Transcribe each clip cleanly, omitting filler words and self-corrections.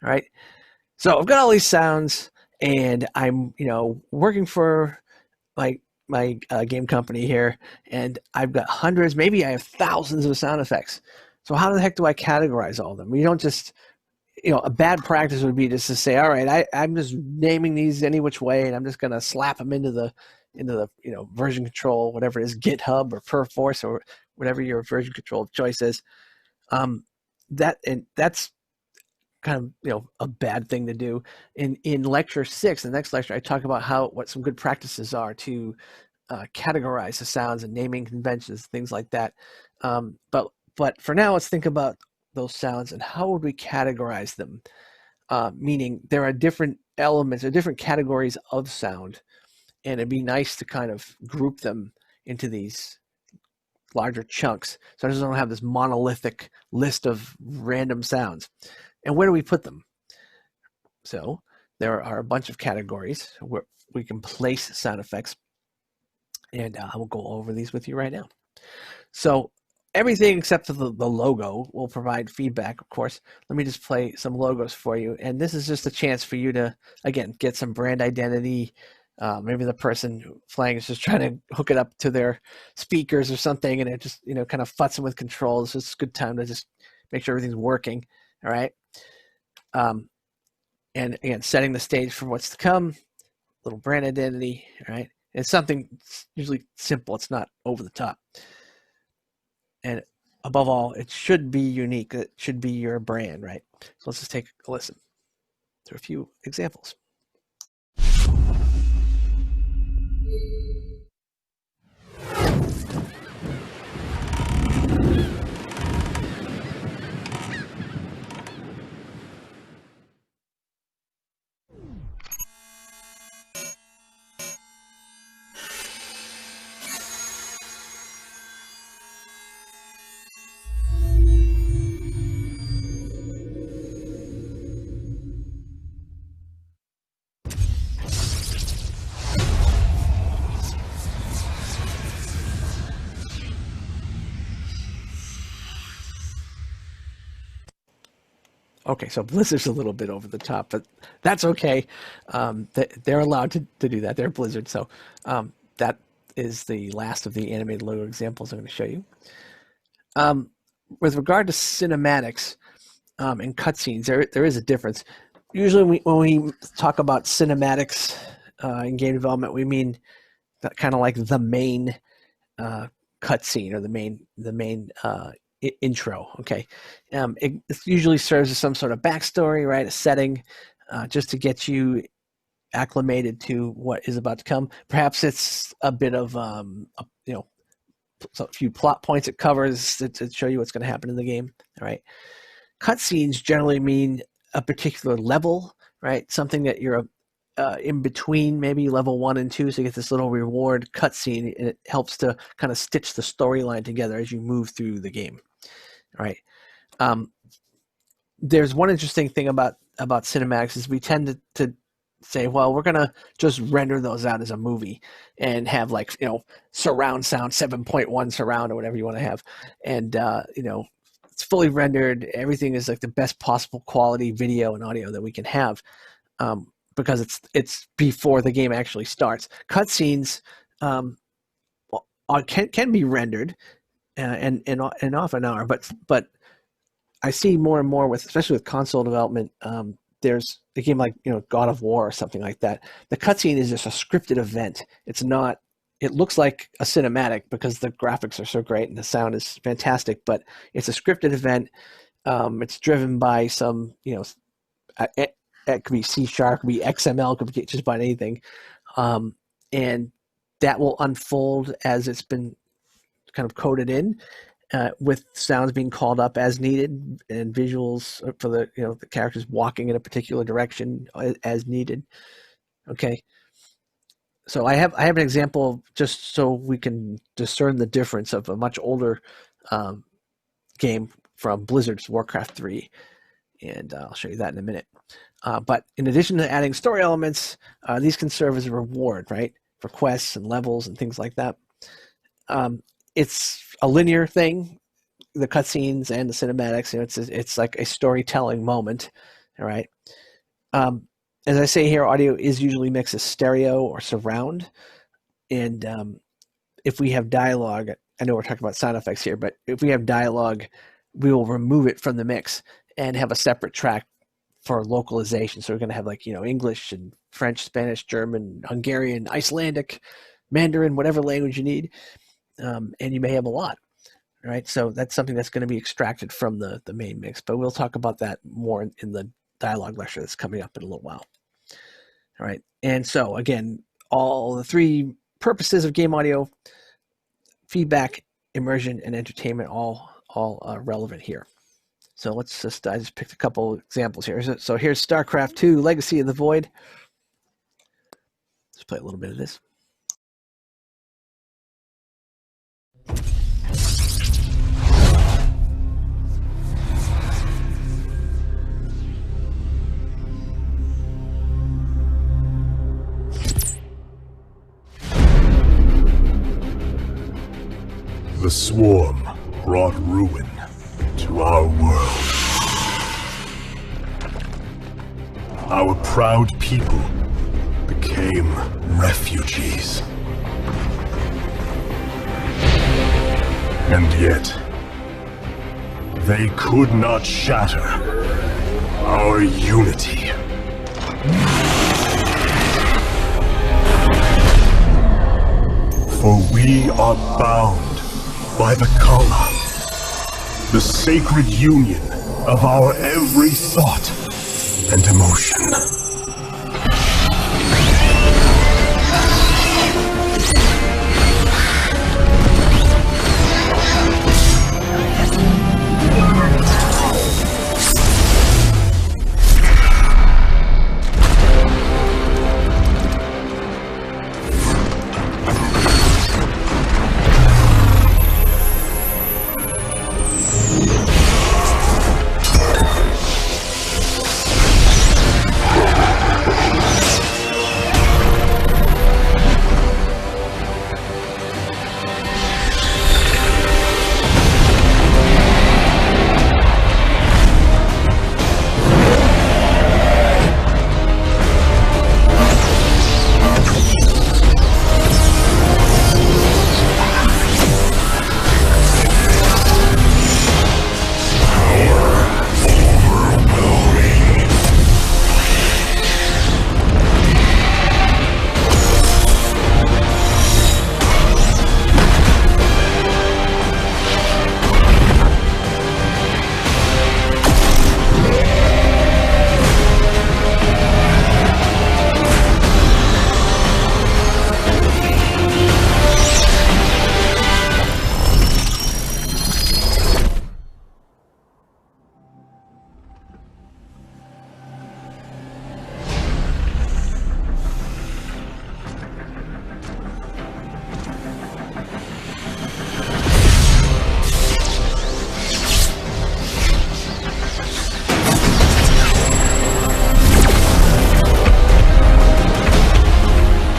All right. So I've got all these sounds, and I'm working for my game company here, and I've got hundreds, maybe I have thousands of sound effects. So how the heck do I categorize all of them? You don't just a bad practice would be just to say, all right, I'm just naming these any which way, and I'm just going to slap them into the version control, whatever it is, GitHub or Perforce or whatever your version control choice is. That's kind of a bad thing to do. In lecture 6, the next lecture, I talk about what some good practices are to categorize the sounds and naming conventions, things like that. But for now, let's think about those sounds and how would we categorize them? Meaning there are different elements or different categories of sound, and it'd be nice to kind of group them into these larger chunks so I just don't have this monolithic list of random sounds. And where do we put them? So there are a bunch of categories where we can place sound effects, and I will go over these with you right now. So everything except for the logo will provide feedback, of course. Let me just play some logos for you. And this is just a chance for you to, again, get some brand identity. Maybe the person playing is just trying to hook it up to their speakers or something, and it just, kind of futzing with controls. It's a good time to just make sure everything's working, all right? And again, setting the stage for what's to come, little brand identity, all right? It's something usually simple. It's not over the top. And above all, it should be unique. It should be your brand, right? So let's just take a listen to a few examples. Okay, so Blizzard's a little bit over the top, but that's okay. They're allowed to do that. They're Blizzard, so that is the last of the animated logo examples I'm going to show you. With regard to cinematics and cutscenes, there is a difference. Usually when we talk about cinematics in game development, we mean kind of like the main cutscene or the main intro. Okay, it usually serves as some sort of backstory, right? A setting, just to get you acclimated to what is about to come. Perhaps it's a bit of a few plot points it covers to show you what's going to happen in the game. All right, cutscenes generally mean a particular level, right? Something that you're in between maybe level 1 and 2, so you get this little reward cutscene, and it helps to kind of stitch the storyline together as you move through the game. All right. There's one interesting thing about cinematics is we tend to say, well, we're gonna just render those out as a movie and have surround sound 7.1 surround or whatever you want to have, and it's fully rendered. Everything is like the best possible quality video and audio that we can have. Because it's before the game actually starts. Cutscenes can be rendered and often are, but I see more and more especially with console development. There's a game like God of War or something like that. The cutscene is just a scripted event. It's not. It looks like a cinematic because the graphics are so great and the sound is fantastic, but it's a scripted event. It's driven by some it could be C#, it could be XML, it could be just about anything. And that will unfold as it's been kind of coded in, with sounds being called up as needed and visuals for the characters walking in a particular direction as needed. Okay. So I have an example just so we can discern the difference of a much older game from Blizzard's Warcraft 3. And I'll show you that in a minute. But in addition to adding story elements, these can serve as a reward, right, for quests and levels and things like that. It's a linear thing, the cutscenes and the cinematics. It's like a storytelling moment, All right. As I say here, audio is usually mixed as stereo or surround. And if we have dialogue, I know we're talking about sound effects here, but if we have dialogue, we will remove it from the mix and have a separate track for localization. So we're going to have like, English and French, Spanish, German, Hungarian, Icelandic, Mandarin, whatever language you need. And you may have a lot. Right. So that's something that's going to be extracted from the main mix, but we'll talk about that more in the dialogue lecture that's coming up in a little while. All right. And so again, all the three purposes of game audio: feedback, immersion, and entertainment, all relevant here. So I just picked a couple examples here. So here's StarCraft II: Legacy of the Void. Let's play a little bit of this. The swarm brought ruin to our world. Our proud people became refugees. And yet, they could not shatter our unity. For we are bound by the Kala, the sacred union of our every thought and emotion.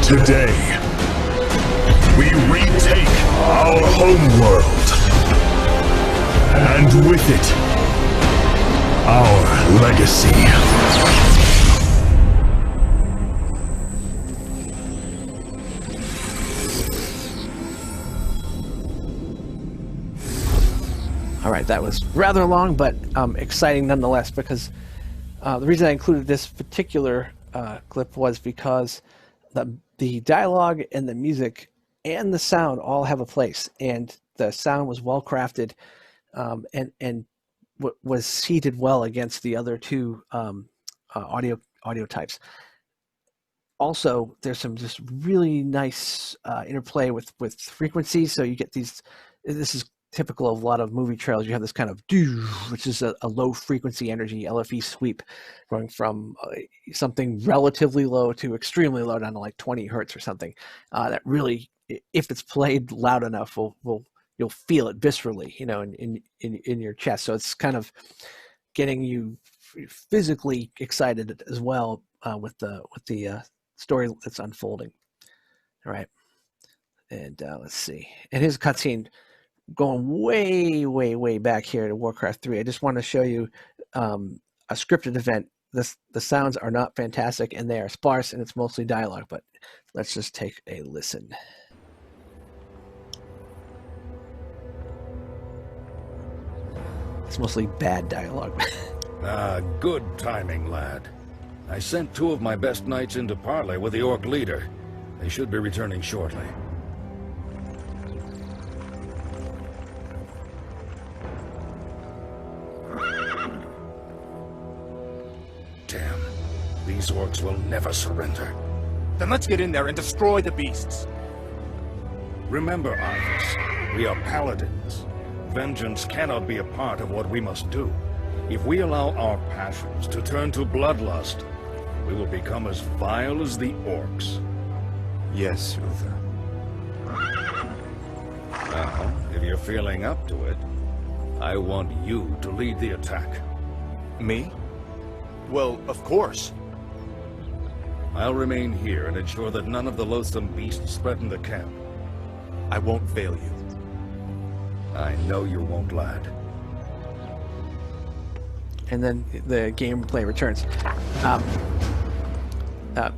Today, we retake our homeworld, and with it, our legacy. All right, that was rather long, but exciting nonetheless, because the reason I included this particular clip was because the dialogue and the music and the sound all have a place, and the sound was well crafted and was seated well against the other two audio types. Also, there's some just really nice interplay with frequencies, so you get these. This is typical of a lot of movie trailers. You have this kind of doo, which is a low frequency energy LFE sweep, going from something relatively low to extremely low down to like 20 hertz or something. That really, if it's played loud enough, you'll feel it viscerally, in your chest. So it's kind of getting you physically excited as well with the story that's unfolding. All right, and let's see. And here's a cutscene going way back here to Warcraft 3. I just want to show you a scripted event the sounds are not fantastic, and they are sparse, and it's mostly dialogue. But let's just take a listen. It's mostly bad dialogue. Good timing, lad. I sent 2 of my best knights into parley with the orc leader. They should be returning shortly. Damn. These orcs will never surrender. Then let's get in there and destroy the beasts. Remember, Arthas, we are paladins. Vengeance cannot be a part of what we must do. If we allow our passions to turn to bloodlust, we will become as vile as the orcs. Yes, Uther. Now, if you're feeling up to it, I want you to lead the attack. Me? Well, of course. I'll remain here and ensure that none of the loathsome beasts threaten the camp. I won't fail you. I know you won't, lad. And then the gameplay returns.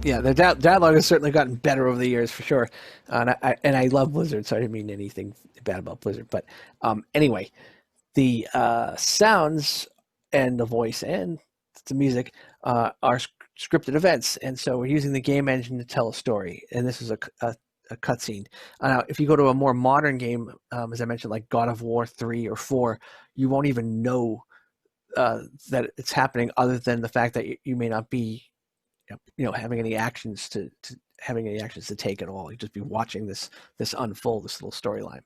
Yeah, the dialogue has certainly gotten better over the years, for sure. And I love Blizzard, so I didn't mean anything bad about Blizzard. But anyway, the sounds and the voice and the music are scripted events, and so we're using the game engine to tell a story. And this is a cutscene. Now, if you go to a more modern game, as I mentioned, like God of War 3 or 4, you won't even know that it's happening, other than the fact that you may not be, having any actions to take at all. You just be watching this unfold, this little storyline.